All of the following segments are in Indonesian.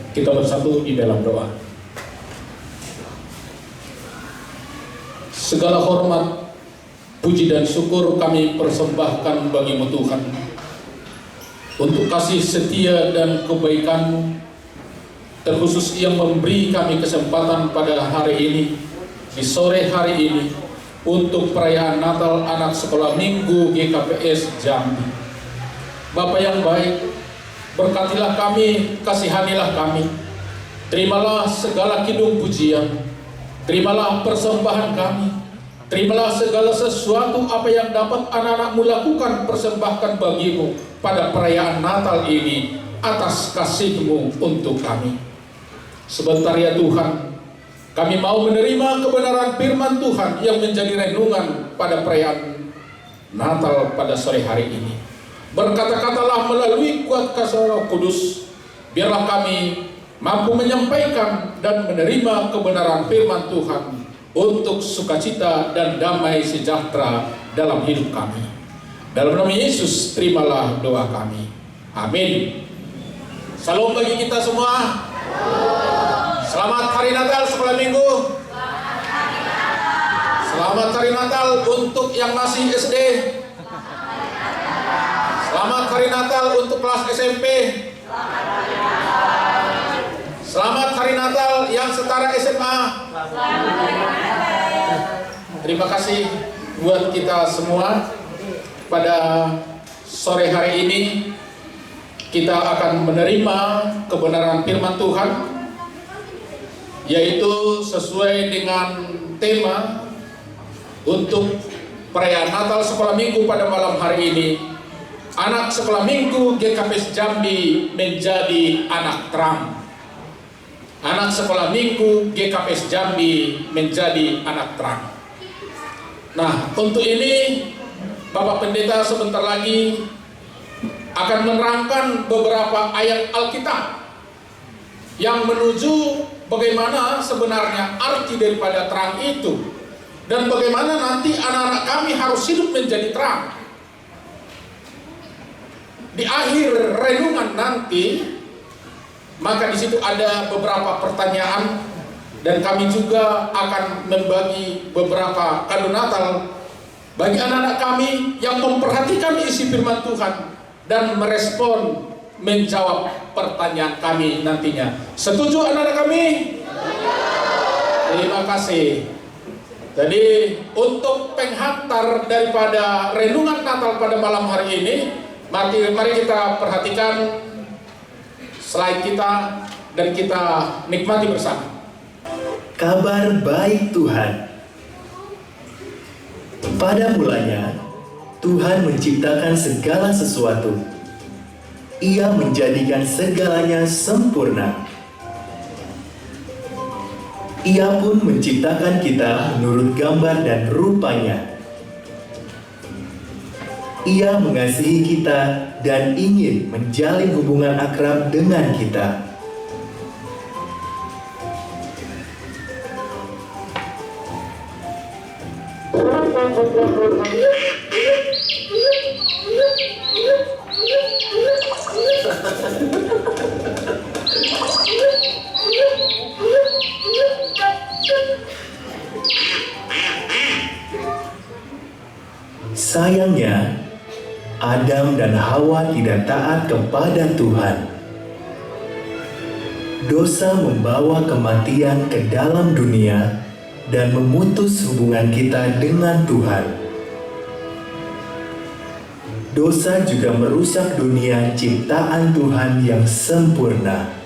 Kita bersatu di dalam doa. Segala hormat, puji dan syukur kami persembahkan bagi-Mu Tuhan, untuk kasih setia dan kebaikan-Mu, terkhusus yang memberi kami kesempatan pada hari ini, di sore hari ini, untuk perayaan Natal Anak Sekolah Minggu GKPS Jambi. Bapa yang baik, berkatilah kami, kasihanilah kami. Terimalah segala kidung pujian, terimalah persembahan kami, terimalah segala sesuatu apa yang dapat anak-anak-Mu lakukan, persembahkan bagi-Mu pada perayaan Natal ini, atas kasih-Mu untuk kami. Sebentar ya Tuhan, kami mau menerima kebenaran firman Tuhan yang menjadi renungan pada perayaan Natal pada sore hari ini. Berkata-katalah melalui kuat kasih Roh Kudus, biarlah kami mampu menyampaikan dan menerima kebenaran firman Tuhan untuk sukacita dan damai sejahtera dalam hidup kami. Dalam nama Yesus, terimalah doa kami. Amin. Salam bagi kita semua. Selamat Hari Natal Sekolah Minggu. Selamat Hari Natal untuk yang masih SD. Selamat Hari Natal untuk kelas SMP. Selamat Hari Natal yang setara SMA. Terima kasih buat kita semua. Pada sore hari ini kita akan menerima kebenaran firman Tuhan, yaitu sesuai dengan tema untuk perayaan Natal Sekolah Minggu pada malam hari ini. Anak Sekolah Minggu GKPS Jambi menjadi anak terang. Anak Sekolah Minggu GKPS Jambi menjadi anak terang. Nah, untuk ini Bapak Pendeta sebentar lagi akan menerangkan beberapa ayat Alkitab yang menuju bagaimana sebenarnya arti daripada terang itu, dan bagaimana nanti anak-anak kami harus hidup menjadi terang. Di akhir renungan nanti, maka di situ ada beberapa pertanyaan, dan kami juga akan membagi beberapa kado Natal bagi anak-anak kami yang memperhatikan isi firman Tuhan dan merespon, menjawab pertanyaan kami nantinya. Setuju anak-anak kami? Terima kasih. Jadi untuk penghantar daripada renungan Natal pada malam hari ini, mari kita perhatikan slide kita dan kita nikmati bersama. Kabar baik Tuhan. Pada mulanya, Tuhan menciptakan segala sesuatu. Ia menjadikan segalanya sempurna. Ia pun menciptakan kita menurut gambar dan rupanya. Ia mengasihi kita dan ingin menjalin hubungan akrab dengan kita. Sayangnya, Adam dan Hawa tidak taat kepada Tuhan. Dosa membawa kematian ke dalam dunia dan memutus hubungan kita dengan Tuhan. Dosa juga merusak dunia ciptaan Tuhan yang sempurna.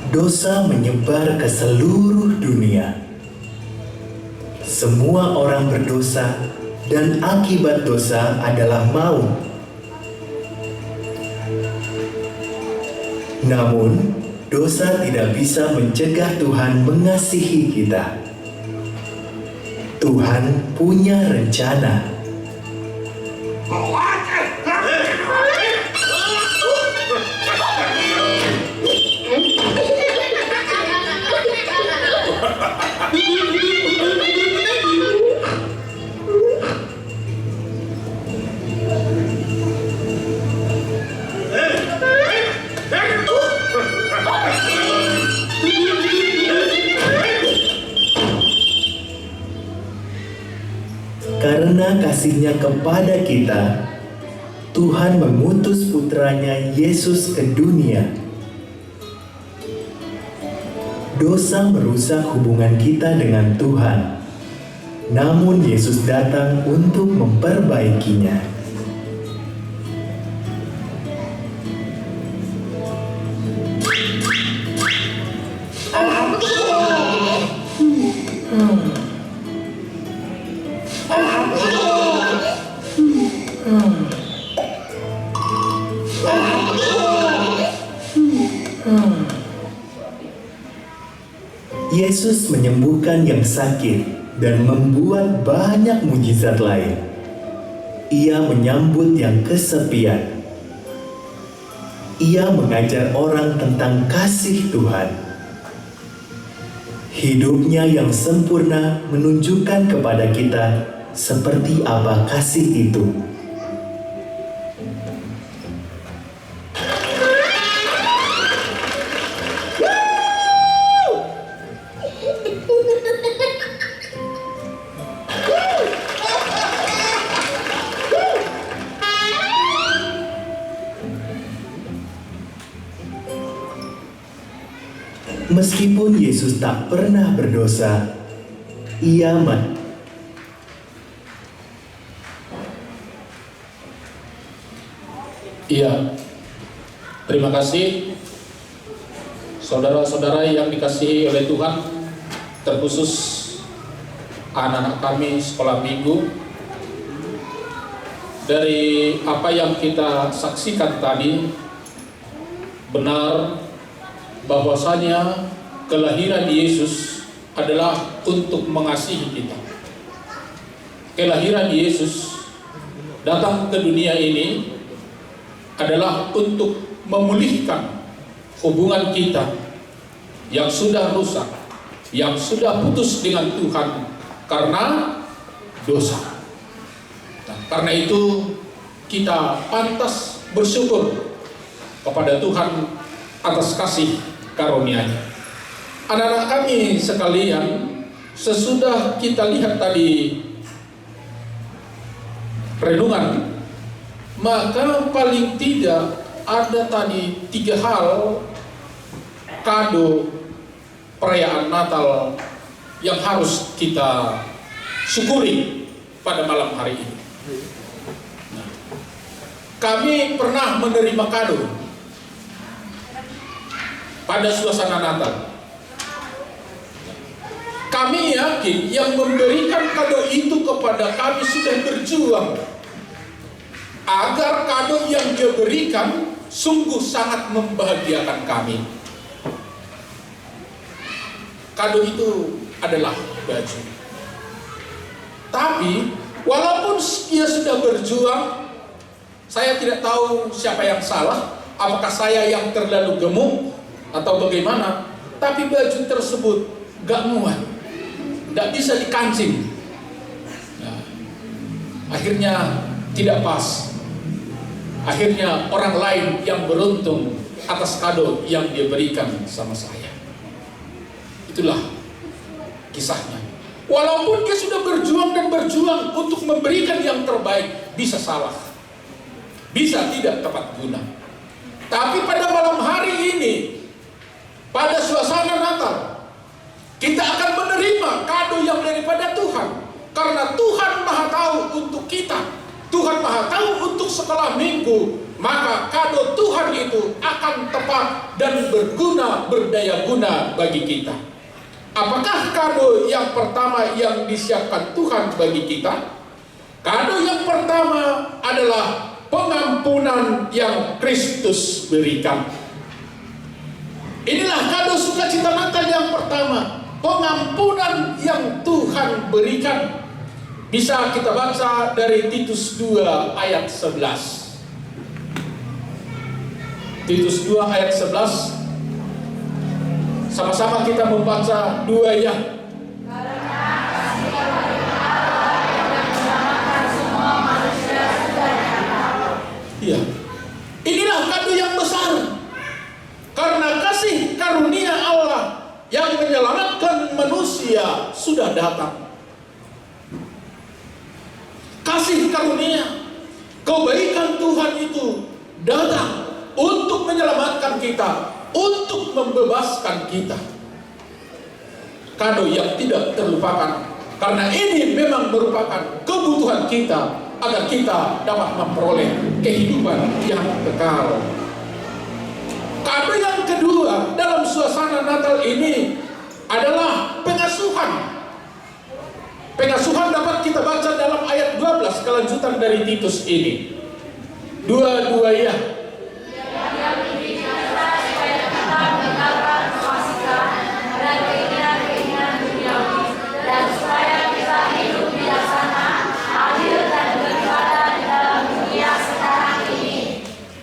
Dosa menyebar ke seluruh dunia. Semua orang berdosa dan akibat dosa adalah maut. Namun, dosa tidak bisa mencegah Tuhan mengasihi kita. Tuhan punya rencana. Karena kasih-Nya kepada kita, Tuhan mengutus putranya Yesus ke dunia. Dosa merusak hubungan kita dengan Tuhan, namun Yesus datang untuk memperbaikinya. Yesus menyembuhkan yang sakit dan membuat banyak mujizat lain. Ia menyambut yang kesepian. Ia mengajar orang tentang kasih Tuhan. Hidupnya yang sempurna menunjukkan kepada kita seperti apa kasih itu. Meskipun Yesus tak pernah berdosa, terima kasih saudara-saudara yang dikasihi oleh Tuhan, terkhusus anak-anak kami sekolah minggu. Dari apa yang kita saksikan tadi, benar bahwasanya kelahiran Yesus adalah untuk mengasihi kita. Kelahiran Yesus datang ke dunia ini adalah untuk memulihkan hubungan kita yang sudah rusak, yang sudah putus dengan Tuhan karena dosa. Nah, karena itu kita pantas bersyukur kepada Tuhan atas kasih karunia-Nya. Anak-anak kami sekalian, sesudah kita lihat tadi renungan, maka paling tidak ada tadi 3 hal kado perayaan Natal yang harus kita syukuri pada malam hari ini. Nah, kami pernah menerima kado pada suasana Natal. Kami yakin yang memberikan kado itu kepada kami sudah berjuang agar kado yang dia berikan sungguh sangat membahagiakan kami. Kado itu adalah baju. Tapi walaupun dia sudah berjuang, saya tidak tahu siapa yang salah, apakah saya yang terlalu gemuk atau bagaimana, tapi baju tersebut gak muat, gak bisa dikancing. Nah, akhirnya tidak pas. Akhirnya orang lain yang beruntung atas kado yang dia berikan sama saya. Itulah kisahnya. Walaupun dia sudah berjuang dan berjuang untuk memberikan yang terbaik, bisa salah, bisa tidak tepat guna. Tapi pada malam hari ini, pada suasana Natal, kita akan menerima kado yang daripada Tuhan. Karena Tuhan Maha Tahu untuk kita, Tuhan Maha Tahu untuk sekolah minggu, maka kado Tuhan itu akan tepat dan berguna, berdaya guna bagi kita. Apakah kado yang pertama yang disiapkan Tuhan bagi kita? Kado yang pertama adalah pengampunan yang Kristus berikan. Inilah kado sukacita Natal yang pertama. pengampunan yang Tuhan berikan bisa kita baca dari Titus 2 ayat 11. Titus 2 ayat 11. Sama-sama kita membaca 2 ya. Iya. Inilah kado yang besar. Karena kasih karunia Allah yang menyelamatkan manusia sudah datang. Kasih karunia, kebaikan Tuhan itu datang untuk menyelamatkan kita, untuk membebaskan kita. Kado yang tidak terlupakan, karena ini memang merupakan kebutuhan kita agar kita dapat memperoleh kehidupan yang kekal. Kado yang kedua dalam suasana Natal ini adalah pengasuhan. Pengasuhan dapat kita baca dalam ayat 12 kelanjutan dari Titus ini. 2 ya.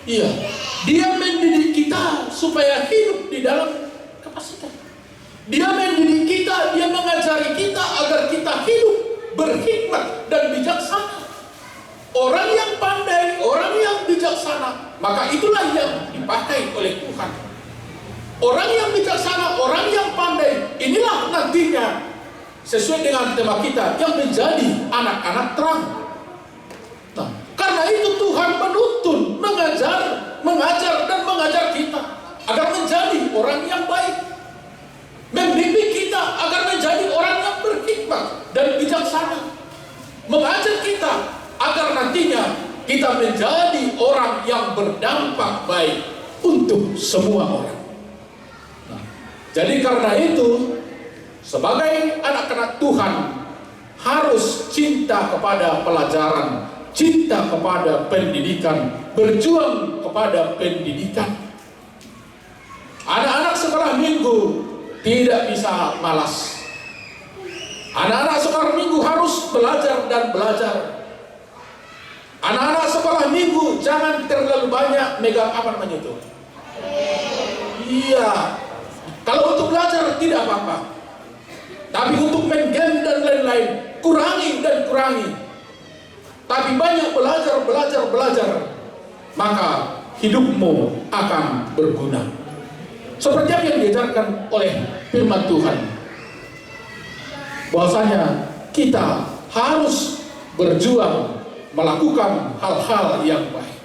Iya, dia mendidik kita supaya hidup di dalam kapasitas. Dia mendidik kita, dia mengajari kita agar kita hidup berhikmat dan bijaksana. Orang yang pandai, orang yang bijaksana, maka itulah yang dipakai oleh Tuhan. Orang yang bijaksana, orang yang pandai, inilah nantinya sesuai dengan tema kita yang menjadi anak-anak terang. Nah, karena itu Tuhan menuntun, mengajar dan mengajar kita agar menjadi orang yang baik, membimbing kita agar menjadi orang yang berhikmat dan bijaksana, mengajar kita agar nantinya kita menjadi orang yang berdampak baik untuk semua orang. Nah, jadi karena itu sebagai anak-anak Tuhan harus cinta kepada pelajaran, cinta kepada pendidikan, berjuang kepada pendidikan. Anak-anak sekolah minggu tidak bisa malas. Anak-anak sekolah minggu harus belajar dan belajar. Anak-anak sekolah minggu jangan terlalu banyak megang apa namanya itu. Iya. Kalau untuk belajar tidak apa-apa. Tapi untuk main game dan lain-lain kurangi dan kurangi. Tapi banyak belajar, maka hidupmu akan berguna. Seperti apa yang diajarkan oleh firman Tuhan, bahwasanya kita harus berjuang melakukan hal-hal yang baik.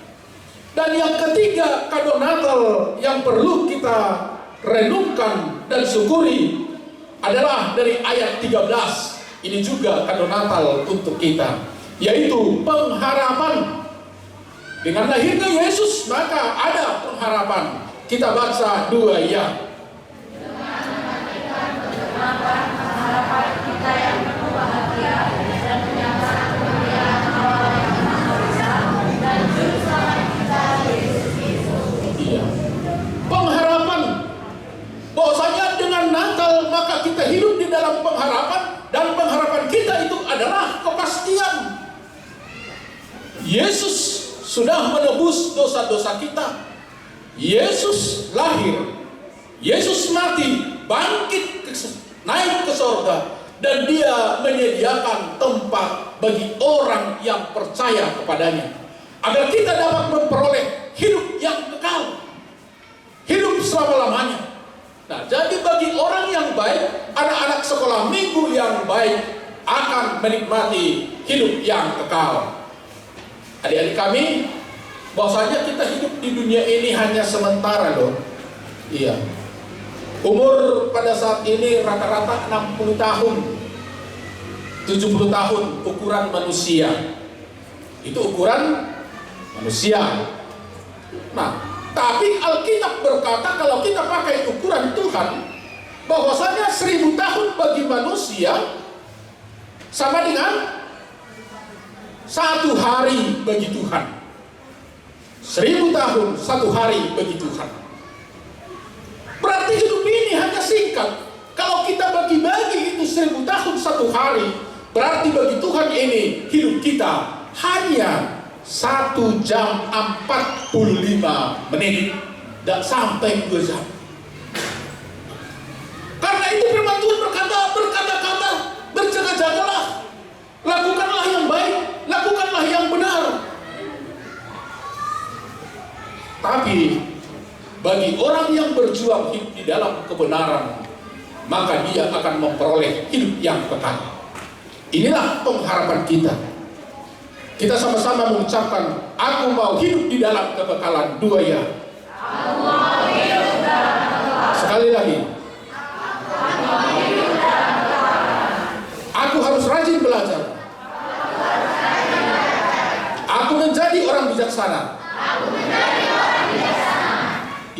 Dan yang ketiga, kado Natal yang perlu kita renungkan dan syukuri adalah dari ayat 13. Ini juga kado Natal untuk kita, yaitu pengharapan. Dengan lahirnya Yesus maka ada pengharapan. Kita baca 2 ya. Iya. Pengharapan. Bahwasanya dengan Natal maka kita hidup di dalam pengharapan, dan pengharapan kita itu adalah kepastian. Yesus sudah menebus dosa-dosa kita. Yesus lahir, Yesus mati, bangkit, naik ke sorga, dan dia menyediakan tempat bagi orang yang percaya kepadanya, agar kita dapat memperoleh hidup yang kekal, hidup selama-lamanya. Nah, jadi bagi orang yang baik, anak-anak sekolah minggu yang baik akan menikmati hidup yang kekal. Adik-adik kami, bahwasanya kita hidup di dunia ini hanya sementara loh. Iya. Umur pada saat ini rata-rata 60 tahun, 70 tahun ukuran manusia. Itu ukuran manusia. Nah, tapi Alkitab berkata kalau kita pakai ukuran Tuhan, bahwasanya 1000 tahun bagi manusia sama dengan 1 hari bagi Tuhan. 1000 tahun 1 hari bagi Tuhan. Berarti hidup ini hanya singkat. Kalau kalau kita bagi-bagi itu 1000 tahun 1 hari, berarti bagi Tuhan ini hidup kita hanya 1 jam 45 menit, tidak sampai 2 jam. Karena itu firman Tuhan berkata-kata, berjaga-jagalah, lakukanlah yang baik, lakukanlah yang benar. Tapi bagi orang yang berjuang hidup di dalam kebenaran, maka dia akan memperoleh hidup yang kekal. Inilah pengharapan kita. Kita sama-sama mengucapkan, aku mau hidup di dalam kekekalan. 2 ya. Sekali lagi. Aku harus rajin belajar. Aku menjadi orang bijaksana.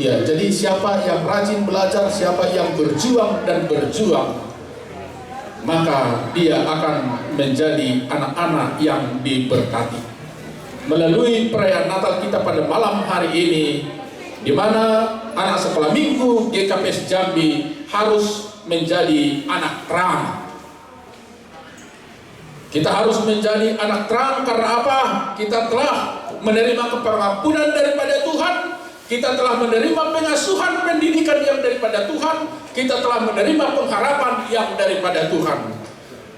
Ya, jadi siapa yang rajin belajar, siapa yang berjuang dan berjuang, maka dia akan menjadi anak-anak yang diberkati. Melalui perayaan Natal kita pada malam hari ini, di mana anak sekolah minggu GKPS Jambi harus menjadi anak terang. Kita harus menjadi anak terang karena apa? Kita telah menerima pengampunan daripada Tuhan. Kita telah menerima pengasuhan pendidikan yang daripada Tuhan. Kita telah menerima pengharapan yang daripada Tuhan.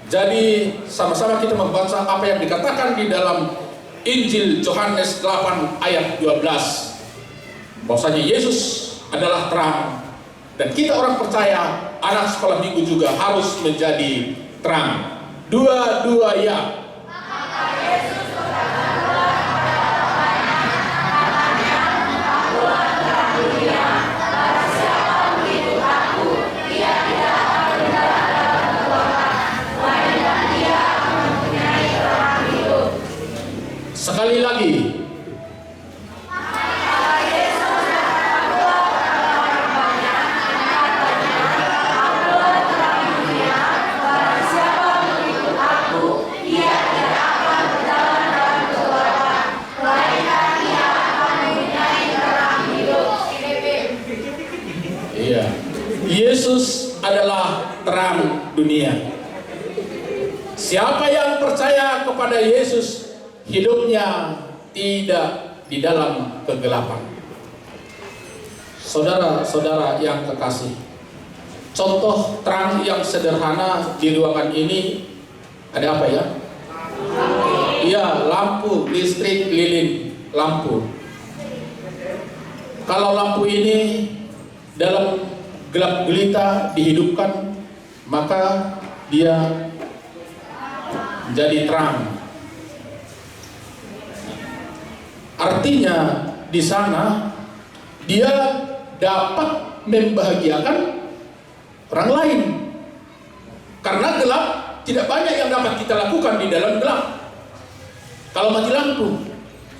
Jadi sama-sama kita membaca apa yang dikatakan di dalam Injil Yohanes 8 ayat 12. Bahwasanya Yesus adalah terang. Dan kita orang percaya, anak sekolah minggu juga harus menjadi terang. 2 ya. Sekali lagi. Iya. Yesus adalah terang dunia. Siapa yang percaya kepada Yesus, hidupnya tidak di dalam kegelapan. Saudara-saudara yang kekasih, contoh terang yang sederhana di ruangan ini ada apa ya? Iya, lampu listrik lilin, lampu. Kalau lampu ini dalam gelap gulita dihidupkan, maka dia menjadi terang. Artinya di sana dia dapat membahagiakan orang lain. Karena gelap, tidak banyak yang dapat kita lakukan di dalam gelap. Kalau mati lampu,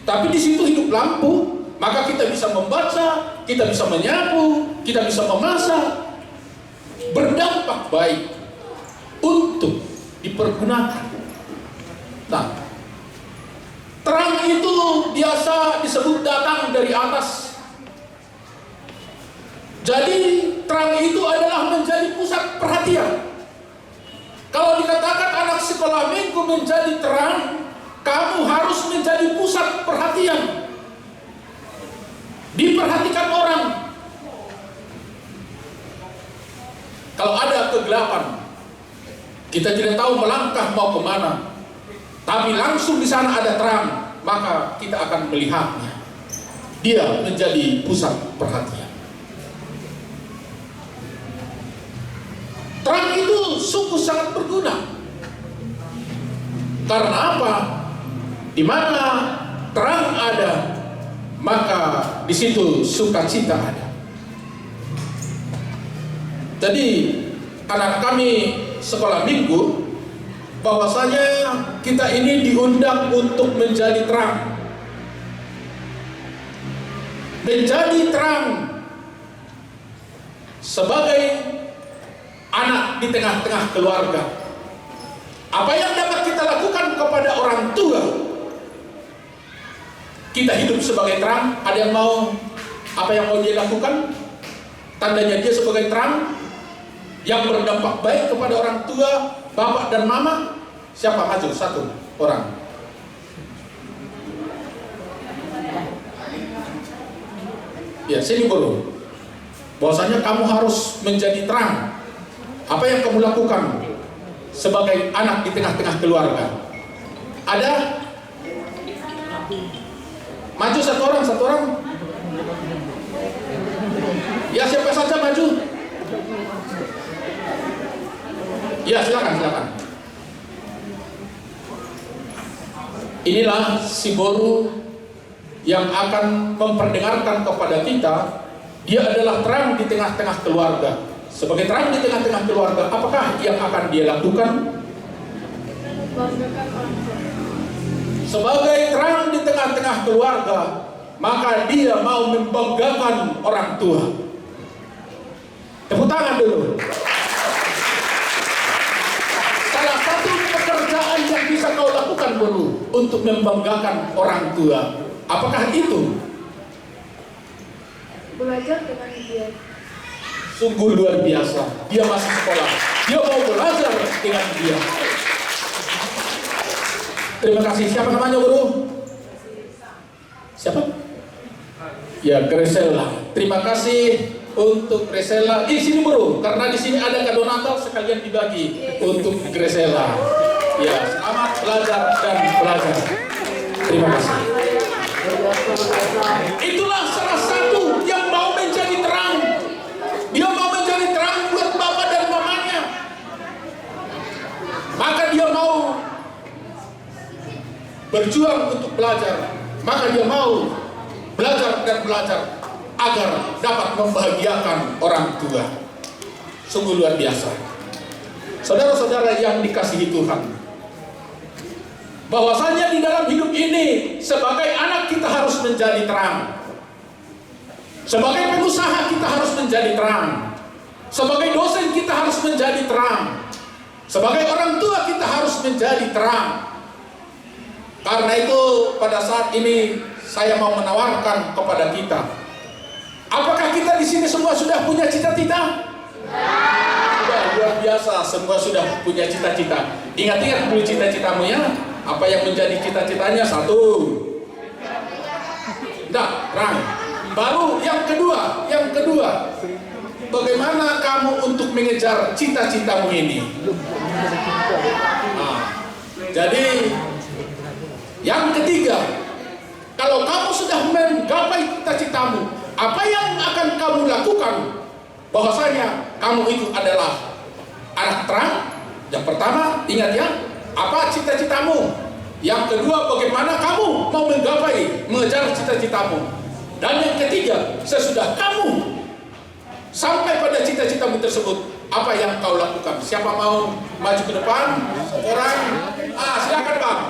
tapi di situ hidup lampu, maka kita bisa membaca, kita bisa menyapu, kita bisa memasak, berdampak baik untuk dipergunakan. Nah, terang itu biasa disebut datang dari atas. Jadi terang itu adalah menjadi pusat perhatian. Kalau dikatakan anak sekolah minggu menjadi terang, kamu harus menjadi pusat perhatian. Diperhatikan orang. Kalau ada kegelapan, kita tidak tahu melangkah mau kemana, tapi langsung di sana ada terang, maka kita akan melihatnya. Dia menjadi pusat perhatian. Terang itu sungguh sangat berguna. Karena apa? Di mana terang ada, maka di situ sukacita ada. Jadi anak kami sekolah minggu, bahwasanya kita ini diundang untuk menjadi terang. Menjadi terang sebagai anak di tengah-tengah keluarga. Apa yang dapat kita lakukan kepada orang tua? Kita hidup sebagai terang. Ada yang mau, apa yang mau dia lakukan? Tandanya dia sebagai terang, yang berdampak baik kepada orang tua, bapak dan mama? Siapa maju? Satu orang. Ya, sini guru. Bahwasanya kamu harus menjadi terang. Apa yang kamu lakukan sebagai anak di tengah-tengah keluarga? Ada? Maju satu orang. Ya, siapa saja maju. Ya, silakan. Inilah si guru yang akan memperdengarkan kepada kita. Dia adalah terang di tengah-tengah keluarga. Sebagai terang di tengah-tengah keluarga, apakah yang akan dia lakukan? Sebagai terang di tengah-tengah keluarga, maka dia mau membanggakan orang tua. Tepuk tangan dulu. Salah satu pekerjaan yang bisa kau lakukan guru untuk membanggakan orang tua, apakah itu? Belajar dengan dia. Sungguh luar biasa. Dia masih sekolah. Dia mau belajar dengan dia. Terima kasih. Siapa namanya guru? Siapa? Ya, Gresela. Terima kasih untuk Gresela. Di sini guru, karena di sini ada kado Natal sekalian dibagi untuk Gresela. Ya, selamat belajar dan belajar. Terima kasih. Itulah salah satu yang mau menjadi terang. Dia mau menjadi terang buat bapak dan mamanya. Maka dia mau berjuang untuk belajar. Maka dia mau belajar dan belajar agar dapat membahagiakan orang tua. Sungguh luar biasa. Saudara-saudara yang dikasihi Tuhan, bahwasanya di dalam hidup ini sebagai anak kita harus menjadi terang. Sebagai pengusaha kita harus menjadi terang. Sebagai dosen kita harus menjadi terang. Sebagai orang tua kita harus menjadi terang. Karena itu pada saat ini saya mau menawarkan kepada kita. Apakah kita di sini semua sudah punya cita-cita? Sudah, luar biasa, semua sudah punya cita-cita. Ingat-ingat dulu cita-citamu ya. Apa yang menjadi cita-citanya? Satu. Nah, terang. Baru yang kedua, bagaimana kamu untuk mengejar cita-citamu ini? Nah, jadi yang ketiga, kalau kamu sudah menggapai cita-citamu, apa yang akan kamu lakukan? Bahwasanya kamu itu adalah anak terang. Yang pertama, ingat ya, apa cita-citamu? Yang kedua, bagaimana kamu mau mengejar cita-citamu? Dan yang ketiga, sesudah kamu sampai pada cita-citamu tersebut, apa yang kau lakukan? Siapa mau maju ke depan? Orang? Silakan Bang.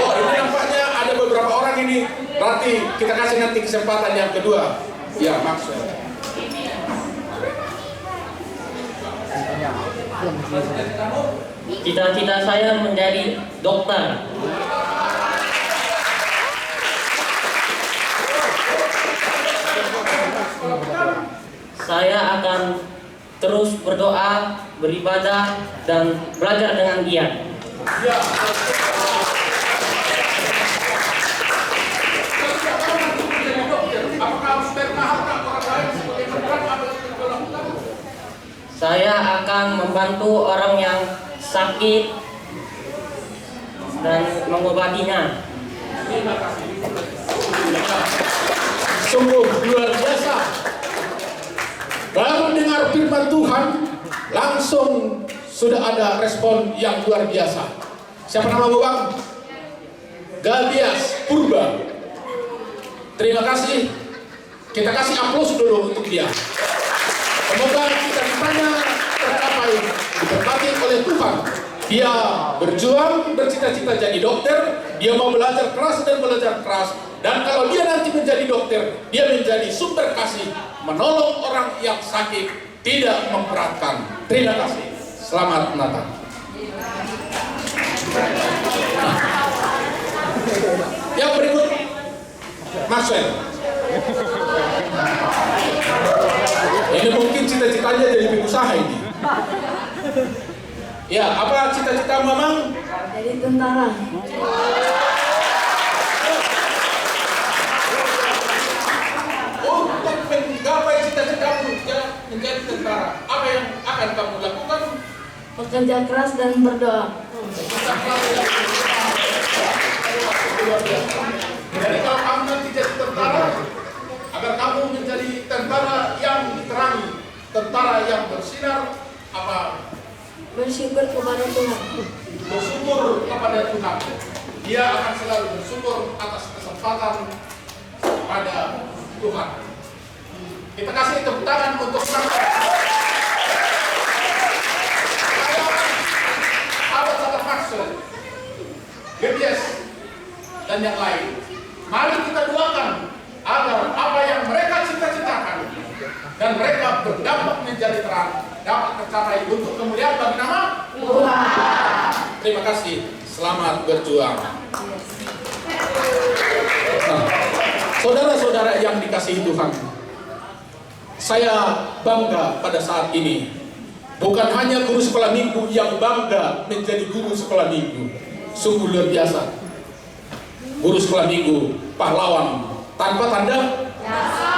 Oh, ini nampaknya ada beberapa orang ini. Berarti kita kasih nanti kesempatan yang kedua. Ya, maksud. Cita-cita saya menjadi dokter. Saya akan terus berdoa, beribadah, dan belajar dengan giat. Ya. Apakah harus bermahal orang lain sebagai penerang apa yang kau lakukan? Saya akan membantu orang yang sakit dan mengobatinya. Sungguh luar biasa. Baru dengar firman Tuhan, langsung sudah ada respon yang luar biasa. Siapa nama Bang? Gabias Purba. Terima kasih. Kita kasih aplaus dulu untuk dia. Semoga cita-citanya tercapai, diberkati oleh Tuhan. Dia berjuang, bercita-cita jadi dokter. Dia mau belajar keras dan belajar keras. Dan kalau dia nanti menjadi dokter, dia menjadi sumber kasih, menolong orang yang sakit, tidak memberatkan. Terima kasih. Selamat Natal. Yang berikut, Maxwell. Ini mungkin cita-citanya jadi pengusaha ini. Ya, apa cita-cita Mamang? Jadi tentara. Untuk menggapai cita-citamu menjadi tentara, apa yang akan kamu lakukan? Bekerja keras dan berdoa. Jadi kalau kamu nanti jadi tentara, agar kamu menjadi tentara yang diterangi, tentara yang bersinar, apa? Bersyukur kepada Tuhan. Bersyukur kepada Tuhan. Dia akan selalu bersyukur atas kesempatan pada Tuhan. Kita kasih tepuk tangan untuk sahabat-sahabat maksud, GBS dan yang lain. Mari kita doakan agar apa yang mereka cita-citakan dan mereka berdampak menjadi terang dapat tercapai untuk kemuliaan bagi nama Tuhan. Terima kasih. Selamat berjuang. Nah, saudara-saudara yang dikasihi Tuhan, saya bangga pada saat ini. Bukan hanya guru sekolah minggu yang bangga menjadi guru sekolah minggu. Sungguh luar biasa. Guru sekolah minggu, pahlawan tanpa tanda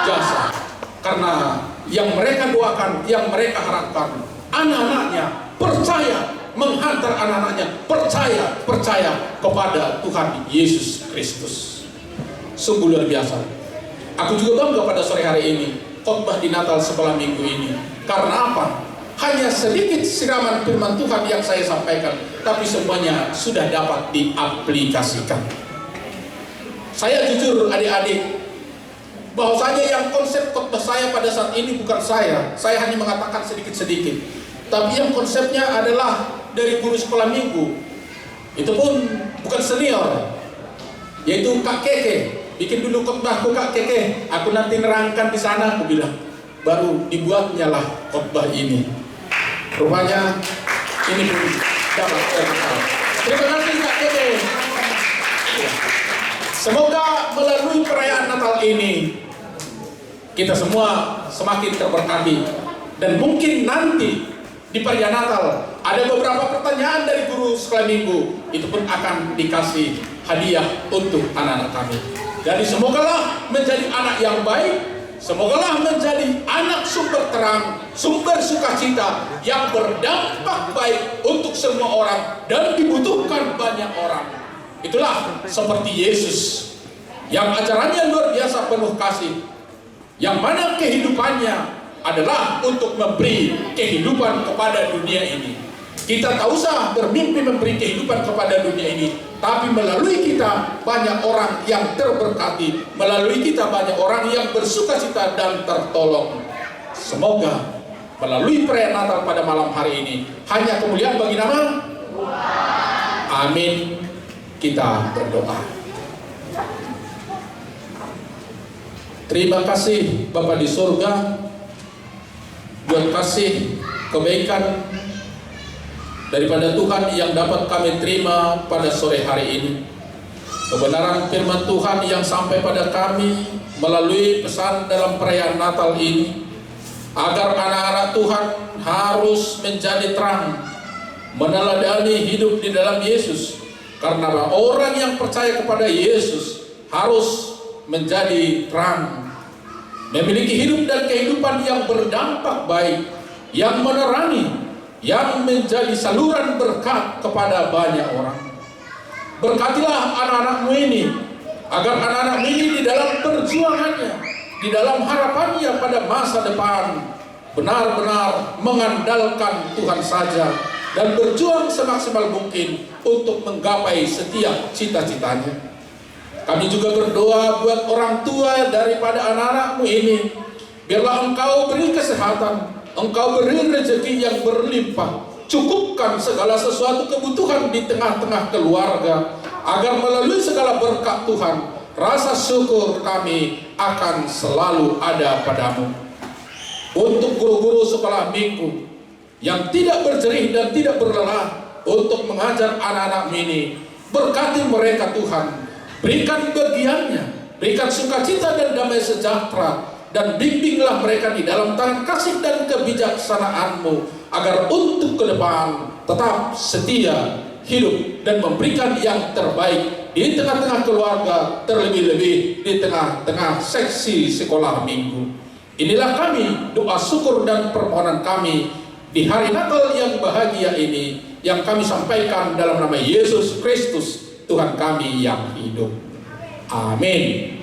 jasa. Karena yang mereka doakan, yang mereka harapkan, anak-anaknya percaya, menghantar anak-anaknya percaya kepada Tuhan Yesus Kristus. Sungguh luar biasa. Aku juga bangga pada sore hari ini khotbah di Natal sekolah minggu ini. Karena apa? Hanya sedikit siraman firman Tuhan yang saya sampaikan, tapi semuanya sudah dapat diaplikasikan. Saya jujur adik-adik, bahwasanya yang konsep khotbah saya pada saat ini bukan saya hanya mengatakan sedikit-sedikit. Tapi yang konsepnya adalah dari guru sekolah minggu. Itu pun bukan senior, yaitu Kak Keke. Bikin dulu khotbahku Kak Keke, aku nanti nerangkan di sana, aku bilang. Baru dibuatnya lah khotbah ini. Rupanya ini pun dapat tercapai. Terima kasih Kak Keke. Semoga melalui perayaan Natal ini kita semua semakin terberkati, dan mungkin nanti di perayaan Natal ada beberapa pertanyaan dari guru sekolah minggu, itu pun akan dikasih hadiah untuk anak-anak kami. Jadi semogalah menjadi anak yang baik, semogalah menjadi anak sumber terang, sumber sukacita yang berdampak baik untuk semua orang dan dibutuhkan banyak orang. Itulah seperti Yesus yang ajarannya luar biasa penuh kasih, yang mana kehidupannya adalah untuk memberi kehidupan kepada dunia ini. Kita tak usah bermimpi memberi kehidupan kepada dunia ini, tapi melalui kita banyak orang yang terberkati, melalui kita banyak orang yang bersukacita dan tertolong. Semoga melalui perayaan Natal pada malam hari ini hanya kemuliaan bagi nama Amin. Kita berdoa. Terima kasih Bapa di surga buat kasih kebaikan daripada Tuhan yang dapat kami terima pada sore hari ini. Kebenaran firman Tuhan yang sampai pada kami melalui pesan dalam perayaan Natal ini, agar anak-anak Tuhan harus menjadi terang, meneladani hidup di dalam Yesus. Karena orang yang percaya kepada Yesus harus menjadi terang, memiliki hidup dan kehidupan yang berdampak baik, yang menerangi, yang menjadi saluran berkat kepada banyak orang. Berkatilah anak-anakmu ini, agar anak-anakmu ini di dalam perjuangannya, di dalam harapannya pada masa depan, benar-benar mengandalkan Tuhan saja dan berjuang semaksimal mungkin untuk menggapai setiap cita-citanya. Kami juga berdoa buat orang tua daripada anak-anakmu ini, biarlah Engkau beri kesehatan, Engkau beri rezeki yang berlimpah, cukupkan segala sesuatu kebutuhan di tengah-tengah keluarga, agar melalui segala berkat Tuhan, rasa syukur kami akan selalu ada padamu. Untuk guru-guru sekolah minggu yang tidak berjerih dan tidak berlelah untuk mengajar anak-anak ini, berkati mereka Tuhan, berikan bagiannya, berikan sukacita dan damai sejahtera dan bimbinglah mereka di dalam tangan kasih dan kebijaksanaan-Mu, agar untuk ke depan tetap setia, hidup, dan memberikan yang terbaik di tengah-tengah keluarga, terlebih-lebih di tengah-tengah seksi sekolah minggu. Inilah kami, doa syukur dan permohonan kami di hari Natal yang bahagia ini, yang kami sampaikan dalam nama Yesus Kristus, Tuhan kami yang hidup. Amin.